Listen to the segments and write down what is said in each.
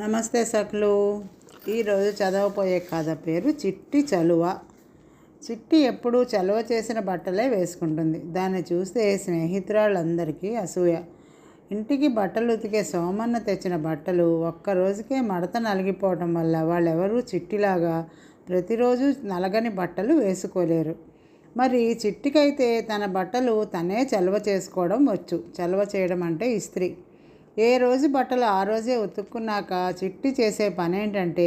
నమస్తే సఖులు. ఈరోజు చదవబోయే కథ పేరు చిట్టి చలువ. చిట్టి ఎప్పుడూ చలువ చేసిన బట్టలే వేసుకుంటుంది. దాన్ని చూస్తే స్నేహితురాళ్ళందరికీ అసూయ. ఇంటికి బట్టలు ఉతికే సోమన్న తెచ్చిన బట్టలు ఒక్కరోజుకే మడత నలిగిపోవటం వల్ల వాళ్ళెవరూ చిట్టిలాగా ప్రతిరోజు నలగని బట్టలు వేసుకోలేరు. మరి చిట్టికైతే తన బట్టలు తనే చలువ చేసుకోవడం వచ్చు. చలువ చేయడం అంటే ఇస్త్రీ. ఏ రోజు బట్టలు ఆ రోజే ఉతుక్కున్నాక చిట్టి చేసే పని ఏంటంటే,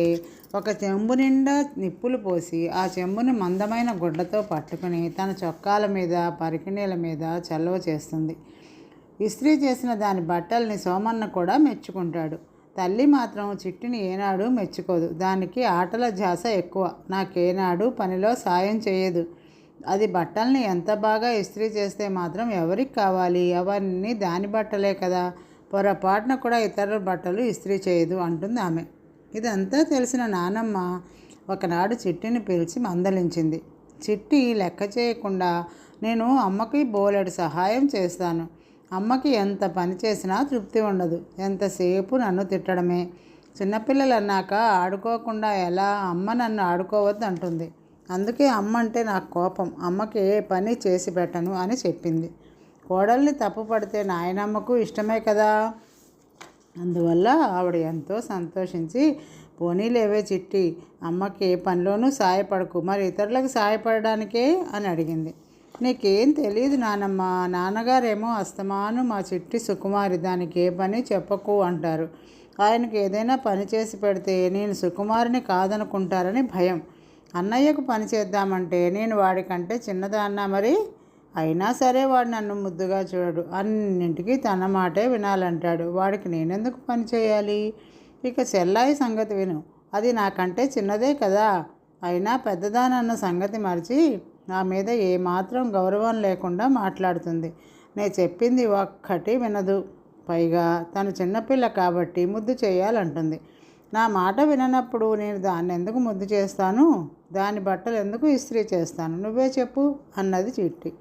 ఒక చెంబు నిండా నిప్పులు పోసి ఆ చెంబుని మందమైన గుడ్డతో పట్టుకుని తన చొక్కాల మీద పరికిణీల మీద చలువ చేస్తుంది. ఇస్త్రీ చేసిన దాని బట్టల్ని సోమన్న కూడా మెచ్చుకుంటాడు. తల్లి మాత్రం చిట్టిని ఏనాడు మెచ్చుకోదు. దానికి ఆటల ధ్యాస ఎక్కువ. నాకేనాడు పనిలో సాయం చేయదు. అది బట్టల్ని ఎంత బాగా ఇస్త్రీ చేస్తే మాత్రం ఎవరికి కావాలి? అవన్నీ దాని బట్టలే కదా, పొరపాటున కూడా ఇతరుల బట్టలు ఇస్త్రీ చేయదు అంటుంది ఆమె. ఇదంతా తెలిసిన నానమ్మ ఒకనాడు చిట్టిని పిలిచి మందలించింది. చిట్టి లెక్క చేయకుండా, నేను అమ్మకి బోలెడు సహాయం చేస్తాను. అమ్మకి ఎంత పని చేసినా తృప్తి ఉండదు. ఎంతసేపు నన్ను తిట్టడమే. చిన్నపిల్లలు అన్నాక ఆడుకోకుండా ఎలా? అమ్మ నన్ను ఆడుకోవద్దు అంటుంది. అందుకే అమ్మ అంటే నాకు కోపం. అమ్మకి ఏ పని చేసి పెట్టను అని చెప్పింది. కోడల్ని తప్పు పడితే నాయనమ్మకు ఇష్టమే కదా. అందువల్ల ఆవిడ ఎంతో సంతోషించి, పోనీలేవే చిట్టి, అమ్మకి ఏ పనిలోనూ సాయపడకు, మరి ఇతరులకు సాయపడడానికే అని అడిగింది. నీకేం తెలియదు నానమ్మ. నాన్నగారేమో అస్తమాను మా చిట్టి సుకుమారి, దానికి ఏ పని చెప్పకు అంటారు. ఆయనకు ఏదైనా పని చేసి పెడితే నేను సుకుమారిని కాదనుకుంటారని భయం. అన్నయ్యకు పని చేద్దామంటే నేను వాడికంటే చిన్నదాన్నా మరి. అయినా సరే వాడు నన్ను ముద్దుగా చూడడు. అన్నింటికీ తన మాటే వినాలంటాడు. వాడికి నేనెందుకు పని చేయాలి? ఇక చెల్లాయి సంగతి విను. అది నాకంటే చిన్నదే కదా. అయినా పెద్దదానన్న సంగతి మరిచి నా మీద ఏమాత్రం గౌరవం లేకుండా మాట్లాడుతుంది. నేను చెప్పింది ఒక్కటి వినదు. పైగా తను చిన్నపిల్ల కాబట్టి ముద్దు చేయాలంటుంది. నా మాట విననప్పుడు నేను దాన్ని ఎందుకు ముద్దు చేస్తాను? దాని బట్టలు ఎందుకు ఇస్త్రీ చేస్తాను? నువ్వే చెప్పు అన్నది చిట్టి.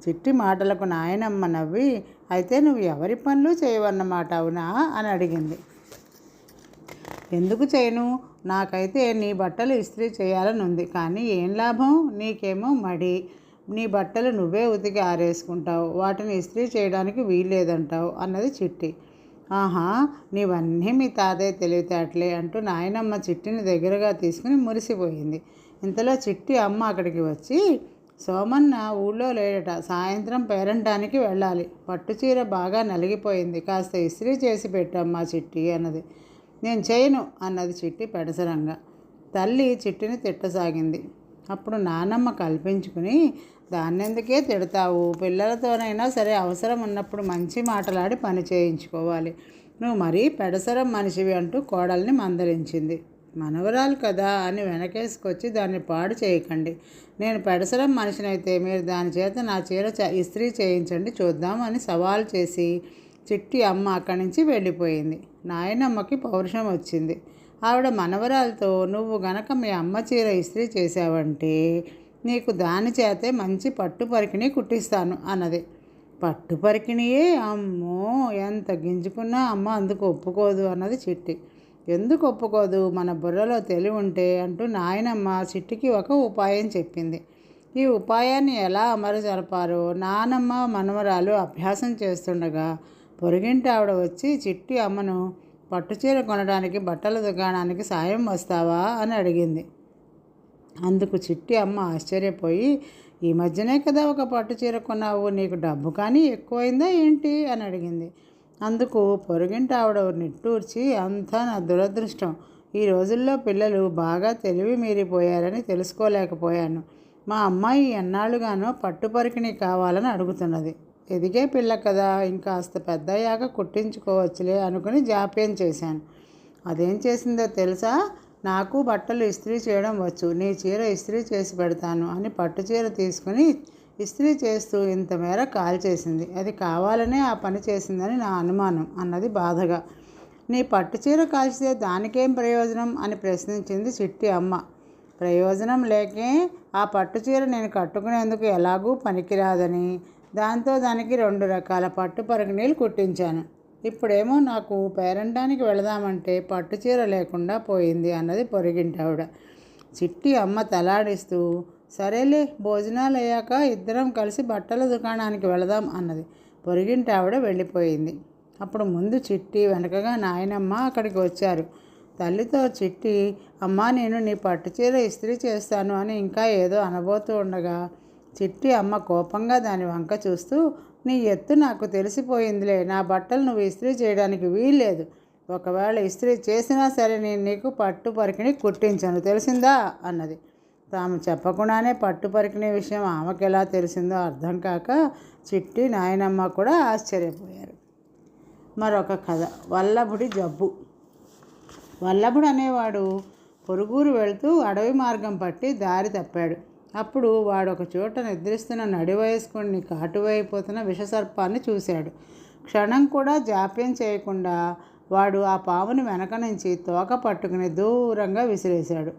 చిట్టి మాటలకు నాయనమ్మ నవ్వి, అయితే నువ్వు ఎవరి పనులు చేయవన్నమాట, అవునా అని అడిగింది. ఎందుకు చేయను? నాకైతే నీ బట్టలు ఇస్త్రీ చేయాలని ఉంది. కానీ ఏం లాభం? నీకేమో మడి. నీ బట్టలు నువ్వే ఉతికి ఆరేసుకుంటావు. వాటిని ఇస్త్రీ చేయడానికి వీల్లేదంటావు అన్నది చిట్టి. ఆహా, నీవన్నీ మీ తాతయ్య తెలివితేటలే అంటూ నాయనమ్మ చిట్టిని దగ్గరగా తీసుకుని మురిసిపోయింది. ఇంతలో చిట్టి అమ్మ అక్కడికి వచ్చి, సోమన్న ఊళ్ళో లేడట, సాయంత్రం పేరంటానికి వెళ్ళాలి. పట్టుచీర బాగా నలిగిపోయింది, కాస్త ఇస్త్రీ చేసి పెట్టమ్మా చిట్టి అన్నది. నేను చేయను అన్నది చిట్టి పెడసరంగా. తల్లి చిట్టిని తిట్టసాగింది. అప్పుడు నానమ్మ కల్పించుకుని, దాన్నెందుకే తిడతావు? పిల్లలతోనైనా సరే అవసరం ఉన్నప్పుడు మంచి మాటలాడి పని చేయించుకోవాలి. నువ్వు మరీ పెడసరం మనిషివి అంటూ కోడల్ని మందలించింది. మనవరాలు కదా అని వెనకేసుకొచ్చి దాన్ని పాడు చేయకండి. నేను పెడసరం మనిషినైతే మీరు దాని చేత నా చీర ఇస్త్రీ చేయించండి చూద్దాం అని సవాల్ చేసి చిట్టి అమ్మ అక్కడి నుంచి వెళ్ళిపోయింది. నాయనమ్మకి పౌరుషం వచ్చింది. ఆవిడ మనవరాలతో, నువ్వు గనక మీ అమ్మ చీర ఇస్త్రీ చేసావంటే నీకు దాని చేతే మంచి పట్టు పరికిణి కుట్టిస్తాను అన్నది. పట్టు పరికిణియే? అమ్మో, ఎంత గింజుకున్నా అమ్మ అందుకు ఒప్పుకోదు అన్నది చిట్టి. ఎందుకు ఒప్పుకోదు? మన బుర్రలో తెలివి ఉంటే అంటూ నాయనమ్మ చిట్టికి ఒక ఉపాయం చెప్పింది. ఈ ఉపాయాన్ని ఎలా అమలు జరపారో నానమ్మ మనవరాలు అభ్యాసం చేస్తుండగా పొరుగింటి ఆవిడ వచ్చి చిట్టి అమ్మను, పట్టుచీర కొనడానికి బట్టల దుకాణానికి సాయం వస్తావా అని అడిగింది. అందుకు చిట్టి అమ్మ ఆశ్చర్యపోయి, ఈ మధ్యనే కదా ఒక పట్టుచీర కొన్నావు, నీకు డబ్బు కానీ ఎక్కువైందా ఏంటి అని అడిగింది. అందుకు పొరుగింటి ఆవిడ నిట్టూర్చి, అంతా నా దురదృష్టం. ఈ రోజుల్లో పిల్లలు బాగా తెలివి మీరిపోయారని తెలుసుకోలేకపోయాను. మా అమ్మాయి ఎన్నాళ్ళుగానో పట్టుపరికిణి కావాలని అడుగుతున్నది. ఎదిగే పిల్ల కదా, ఇంకాస్త పెద్దయ్యాక కుట్టించుకోవచ్చులే అనుకుని జాప్యం చేశాను. అదేం చేసిందో తెలుసా? నాకు బట్టలు ఇస్త్రీ చేయడం వచ్చు, నీ చీర ఇస్త్రీ చేసి పెడతాను అని పట్టుచీర తీసుకుని ఇస్త్రీ చేస్తూ ఇంత మేర కాల్చేసింది. అది కావాలనే ఆ పని చేసిందని నా అనుమానం అన్నది బాధగా. నీ పట్టుచీర కాల్చితే దానికేం ప్రయోజనం అని ప్రశ్నించింది చిట్టి అమ్మ. ప్రయోజనం లేకే, ఆ పట్టుచీర నేను కట్టుకునేందుకు ఎలాగూ పనికిరాదని దాంతో దానికి 2 రకాల పట్టు పరికిణీలు కుట్టించాను. ఇప్పుడేమో నాకు పేరంటానికి వెళదామంటే పట్టుచీర లేకుండా పోయింది అన్నది పొరిగింటి ఆవిడ. చిట్టి అమ్మ తలాడిస్తూ, సరేలే భోజనాలు అయ్యాక ఇద్దరం కలిసి బట్టల దుకాణానికి వెళదాం అన్నది. పొరిగింటి ఆవిడ వెళ్ళిపోయింది. అప్పుడు ముందు చిట్టి, వెనకగా నాయనమ్మ అక్కడికి వచ్చారు. తల్లితో చిట్టి, అమ్మా నేను నీ పట్టుచీర ఇస్త్రీ చేస్తాను అని ఇంకా ఏదో అనబోతూ ఉండగా చిట్టి అమ్మ కోపంగా దాని వంక చూస్తూ, నీ ఎత్తు నాకు తెలిసిపోయిందిలే, నా బట్టలు నువ్వు ఇస్త్రీ చేయడానికి వీల్లేదు. ఒకవేళ ఇస్త్రీ చేసినా సరే నేను నీకు పట్టు పరికిణి కుట్టించను, తెలిసిందా అన్నది. తాము చెప్పకుండానే పట్టు పరికిణి విషయం ఆమెకు ఎలా తెలిసిందో అర్థం కాక చిట్టి నాయనమ్మ కూడా ఆశ్చర్యపోయారు. మరొక కథ. వల్లభుడి జబ్బు. వల్లభుడు అనేవాడు పొరుగురు వెళుతూ అడవి మార్గం పట్టి దారి తప్పాడు. అప్పుడు వాడు ఒక చోట నిద్రిస్తున్న నడివయస్కుడిని కాటువైపోతున్న విషసర్పాన్ని చూశాడు. క్షణం కూడా జాప్యం చేయకుండా వాడు ఆ పాముని వెనక నుంచి తోక పట్టుకుని దూరంగా విసిరేశాడు.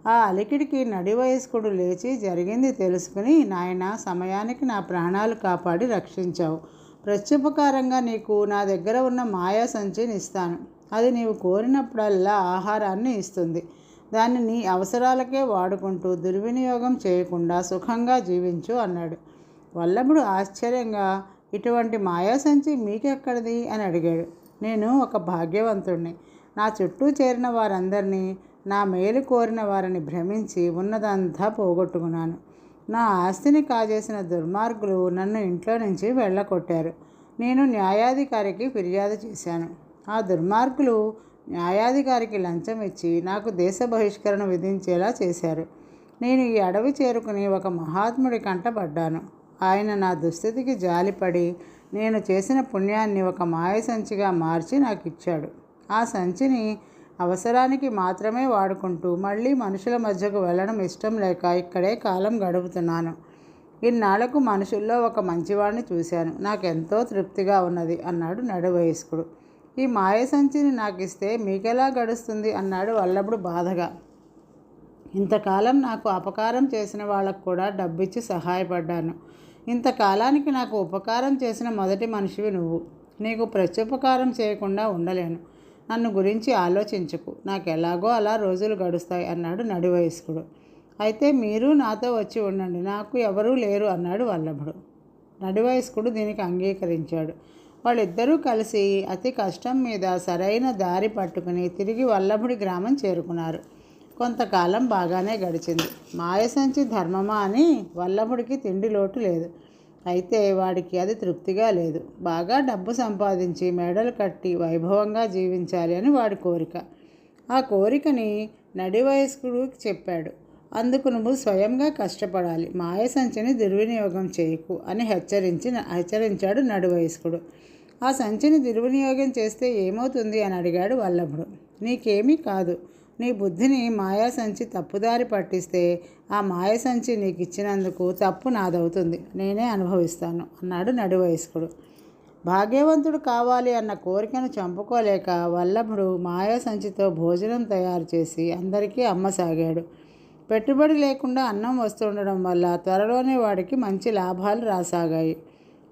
ఆ అలికిడికి నడివయస్కుడు లేచి జరిగింది తెలుసుకుని, నాయనా, సమయానికి నా ప్రాణాలు కాపాడి రక్షించావు. ప్రత్యుపకారంగా నీకు నా దగ్గర ఉన్న మాయా సంచిని ఇస్తాను. అది నీవు కోరినప్పుడల్లా ఆహారాన్ని ఇస్తుంది. దాన్ని నీ అవసరాలకే వాడుకుంటూ దుర్వినియోగం చేయకుండా సుఖంగా జీవించు అన్నాడు. వల్లభుడు ఆశ్చర్యంగా, ఇటువంటి మాయా సంచి మీకెక్కడిది అని అడిగాడు. నేను ఒక భాగ్యవంతుడిని. నా చుట్టూ చేరిన వారందరినీ, నా మేలు కోరిన వారిని భ్రమించి ఉన్నదంతా పోగొట్టుకున్నాను. నా ఆస్తిని కాజేసిన దుర్మార్గులు నన్ను ఇంట్లో నుంచి వెళ్ళగొట్టారు. నేను న్యాయాధికారికి ఫిర్యాదు చేశాను. ఆ దుర్మార్గులు న్యాయాధికారికి లంచం ఇచ్చి నాకు దేశ బహిష్కరణ విధించేలా చేశారు. నేను ఈ అడవి చేరుకుని ఒక మహాత్ముడి కంటపడ్డాను. ఆయన నా దుస్థితికి జాలిపడి నేను చేసిన పుణ్యాన్ని ఒక మాయ సంచిగా మార్చి నాకు ఇచ్చాడు. ఆ సంచిని అవసరానికి మాత్రమే వాడుకుంటూ మళ్ళీ మనుషుల మధ్యకు వెళ్ళడం ఇష్టం లేక ఇక్కడే కాలం గడుపుతున్నాను. ఇన్నాళ్లకు మనుషుల్లో ఒక మంచివాడిని చూశాను. నాకెంతో తృప్తిగా ఉన్నది అన్నాడు నడువయస్కుడు. ఈ మాయ సంచిని నాకు ఇస్తే మీకెలా గడుస్తుంది అన్నాడు వల్లభుడు బాధగా. ఇంతకాలం నాకు అపకారం చేసిన వాళ్ళకు కూడా డబ్బిచ్చి సహాయపడ్డాను. ఇంతకాలానికి నాకు ఉపకారం చేసిన మొదటి మనిషివి నువ్వు. నీకు ప్రత్యుపకారం చేయకుండా ఉండలేను. నన్ను గురించి ఆలోచించకు. నాకు ఎలాగో అలా రోజులు గడుస్తాయి అన్నాడు నడివయస్కుడు. అయితే మీరు నాతో వచ్చి ఉండండి, నాకు ఎవరూ లేరు అన్నాడు వల్లభుడు. నడివయస్కుడు దీనికి అంగీకరించాడు. వాళ్ళిద్దరూ కలిసి అతి కష్టం మీద సరైన దారి పట్టుకుని తిరిగి వల్లభుడి గ్రామం చేరుకున్నారు. కొంతకాలం బాగానే గడిచింది. మాయసంచి ధర్మమా అని వల్లభుడికి తిండి లోటు లేదు. అయితే వాడికి అది తృప్తిగా లేదు. బాగా డబ్బు సంపాదించి మెడలు కట్టి వైభవంగా జీవించాలి అని వాడి కోరిక. ఆ కోరికని నడివయస్కుడికి చెప్పాడు. అందుకు నువ్వు స్వయంగా కష్టపడాలి, మాయసంచిని దుర్వినియోగం చేయకు అని హెచ్చరించాడు నడివయస్కుడు. ఆ సంచిని దుర్వినియోగం చేస్తే ఏమవుతుంది అని అడిగాడు వల్లభుడు. నీకేమీ కాదు. నీ బుద్ధిని మాయా సంచి తప్పుదారి పట్టిస్తే ఆ మాయ సంచి నీకు ఇచ్చినందుకు తప్పు నాదవుతుంది, నేనే అనుభవిస్తాను అన్నాడు నడివయస్కుడు. భాగ్యవంతుడు కావాలి అన్న కోరికను చంపుకోలేక వల్లభుడు మాయా సంచితో భోజనం తయారు చేసి అందరికీ అమ్మసాగాడు. పెట్టుబడి లేకుండా అన్నం వస్తుండడం వల్ల త్వరలోనే వాడికి మంచి లాభాలు రాసాగాయి.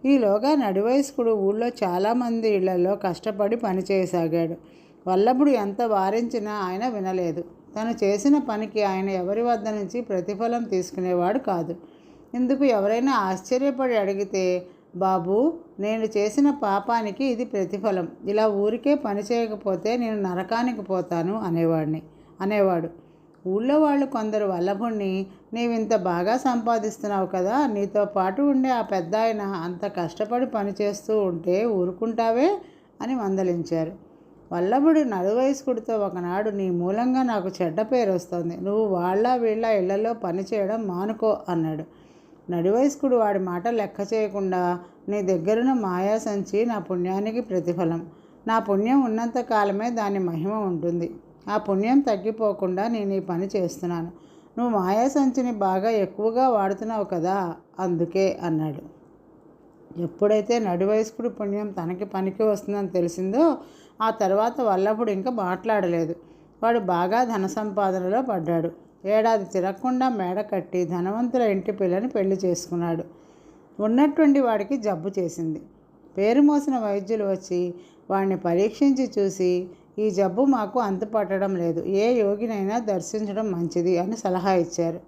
ఈలోగా నడివయస్కుడు ఊళ్ళో చాలామంది ఇళ్లలో కష్టపడి పనిచేయసాగాడు. వల్లభుడు ఎంత వారించినా ఆయన వినలేదు. తను చేసిన పనికి ఆయన ఎవరి వద్ద నుంచి ప్రతిఫలం తీసుకునేవాడు కాదు. ఇందుకు ఎవరైనా ఆశ్చర్యపడి అడిగితే, బాబు, నేను చేసిన పాపానికి ఇది ప్రతిఫలం. ఇలా ఊరికే పని చేయకపోతే నేను నరకానికి పోతాను అనేవాడు. ఊళ్ళో వాళ్ళు కొందరు వల్లభుణ్ణి, నీవింత బాగా సంపాదిస్తున్నావు కదా, నీతో పాటు ఉండే ఆ పెద్ద ఆయన అంత కష్టపడి పనిచేస్తూ ఉంటే ఊరుకుంటావే అని మందలించారు. వల్లభుడు నడువయస్కుడితో ఒకనాడు, నీ మూలంగా నాకు చెడ్డ పేరు వస్తుంది, నువ్వు వాళ్ళ వీళ్ళ ఇళ్లలో పనిచేయడం మానుకో అన్నాడు. నడివయస్కుడు వాడి మాట లెక్క చేయకుండా, నీ దగ్గరున్న మాయా సంచి నా పుణ్యానికి ప్రతిఫలం. నా పుణ్యం ఉన్నంత కాలమే దాని మహిమ ఉంటుంది. ఆ పుణ్యం తగ్గిపోకుండా నేను ఈ పని చేస్తున్నాను. నువ్వు మాయా సంచిని బాగా ఎక్కువగా వాడుతున్నావు కదా, అందుకే అన్నాడు. ఎప్పుడైతే నడివయస్కుడి పుణ్యం తనకి పనికి వస్తుందని తెలిసిందో ఆ తర్వాత వల్లభుడు ఇంకా మాట్లాడలేదు. వాడు బాగా ధన సంపాదనలో పడ్డాడు. ఏడాది తిరగకుండా మేడ కట్టి ధనవంతుల ఇంటి పిల్లని పెళ్లి చేసుకున్నాడు. ఉన్నట్టుండి వాడికి జబ్బు చేసింది. పేరు మోసిన వైద్యులు వచ్చి వాణ్ణి పరీక్షించి చూసి, ఈ జబ్బు మాకు అంతుపట్టడం లేదు, ఏ యోగినైనా దర్శించడం మంచిది అని సలహా ఇచ్చారు.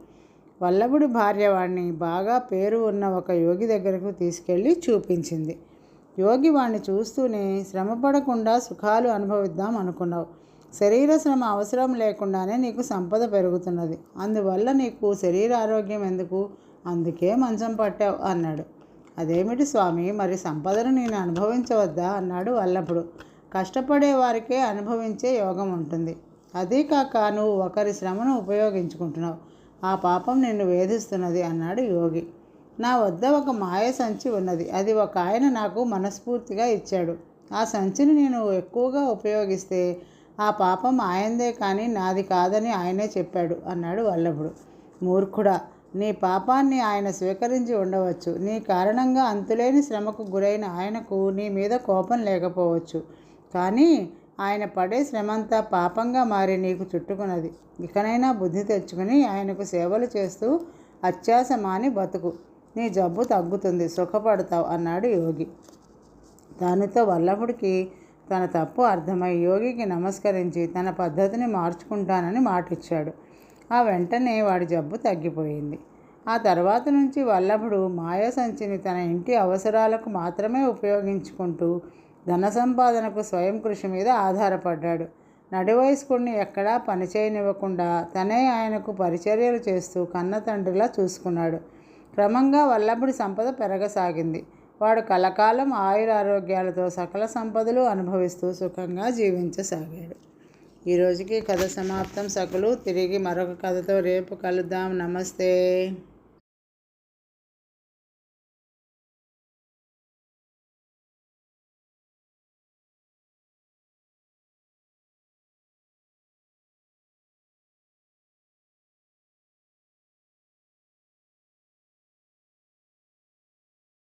వల్లభుడి భార్య వాణ్ణి బాగా పేరు ఉన్న ఒక యోగి దగ్గరకు తీసుకెళ్ళి చూపించింది. యోగి వాణ్ణి చూస్తూనే, శ్రమపడకుండా సుఖాలు అనుభవిద్దాం అనుకున్నావు, శరీర శ్రమ అవసరం లేకుండానే నీకు సంపద పెరుగుతున్నది, అందువల్ల నీకు శరీర ఆరోగ్యం ఎందుకు, అందుకే మంచం పట్టావు అన్నాడు. అదేమిటి స్వామి, మరి సంపదను నేను అనుభవించవద్దా అన్నాడు వల్లభుడు. కష్టపడే వారికే అనుభవించే యోగం ఉంటుంది, అదీ కాక నువ్వు ఒకరి శ్రమను ఉపయోగించుకుంటున్నావు, ఆ పాపం నిన్ను వేధిస్తున్నది అన్నాడు యోగి. నా వద్ద ఒక మాయ సంచి ఉన్నది, అది ఒక ఆయన నాకు మనస్ఫూర్తిగా ఇచ్చాడు, ఆ సంచిని నేను ఎక్కువగా ఉపయోగిస్తే ఆ పాపం ఆయందే కానీ నాది కాదని ఆయనే చెప్పాడు అన్నాడు వల్లభుడు. మూర్ఖుడా, నీ పాపాన్ని ఆయన స్వీకరించి ఉండవచ్చు, నీ కారణంగా అంతులేని శ్రమకు గురైన ఆయనకు నీ మీద కోపం లేకపోవచ్చు, కానీ ఆయన పడే శ్రమంతా పాపంగా మారి నీకు చుట్టుకున్నది. ఇకనైనా బుద్ధి తెచ్చుకుని ఆయనకు సేవలు చేస్తూ అత్యాశ మాని బతుకు, నీ జబ్బు తగ్గుతుంది, సుఖపడతావు అన్నాడు యోగి. దానితో వల్లభుడికి తన తప్పు అర్థమై యోగికి నమస్కరించి తన పద్ధతిని మార్చుకుంటానని మాటిచ్చాడు. ఆ వెంటనే వాడి జబ్బు తగ్గిపోయింది. ఆ తర్వాత నుంచి వల్లభుడు మాయా సంచిని తన ఇంటి అవసరాలకు మాత్రమే ఉపయోగించుకుంటూ ధన సంపాదనకు స్వయం కృషి మీద ఆధారపడ్డాడు. నడివయస్కుడిని ఎక్కడా పనిచేయనివ్వకుండా తనే ఆయనకు పరిచర్యలు చేస్తూ కన్న తండ్రిలా చూసుకున్నాడు. క్రమంగా వల్లభుడి సంపద పెరగసాగింది. వాడు కలకాలం ఆయురారోగ్యాలతో సకల సంపదలు అనుభవిస్తూ సుఖంగా జీవించసాగాడు. ఈరోజుకి కథ సమాప్తం సకులు. తిరిగి మరొక కథతో రేపు కలుద్దాం. నమస్తే.